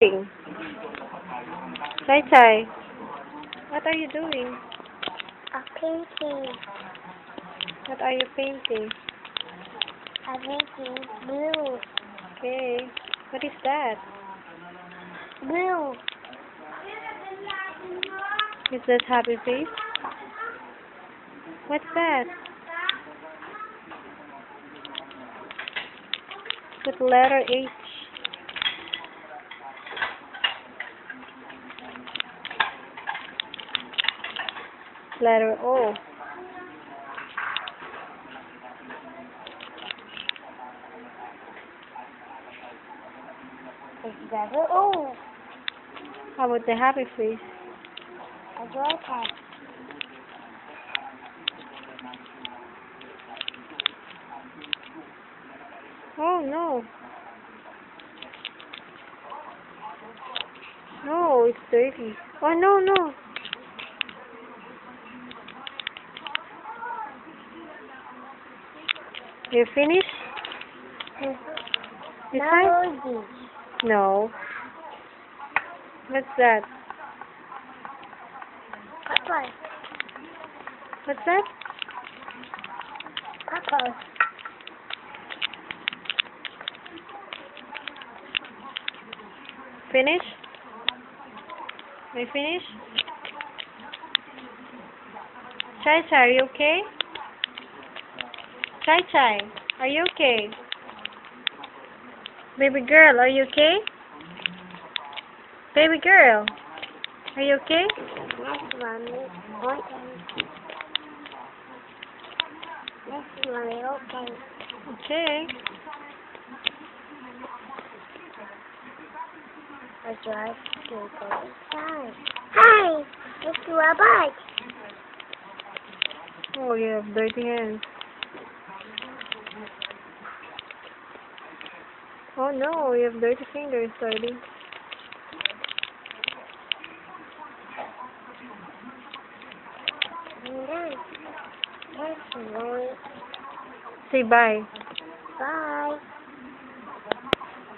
Doing? Chai Chai, what are you doing? A painting. What are you painting? I'm making blue. Okay. What is that? Blue. Is that happy face? What's that? With letter H. Letter O. It's letter O. How about the happy face? A joy tag. Oh no. No, it's dirty. Oh no, no. You finished? You signed? Melody. No. What's that? Papa. What's that? Papa. Finish? Are you finished? Chai Chai, are you okay? Chai Chai, are you okay? Baby girl, are you okay? Baby girl, are you okay? Next one is open. Next one is open. Okay. I drive to go inside. Hi! Let's do a bike. Oh, you have dirty hands. Oh no, you have dirty fingers, Daddy. And then, next one. Say bye. Bye.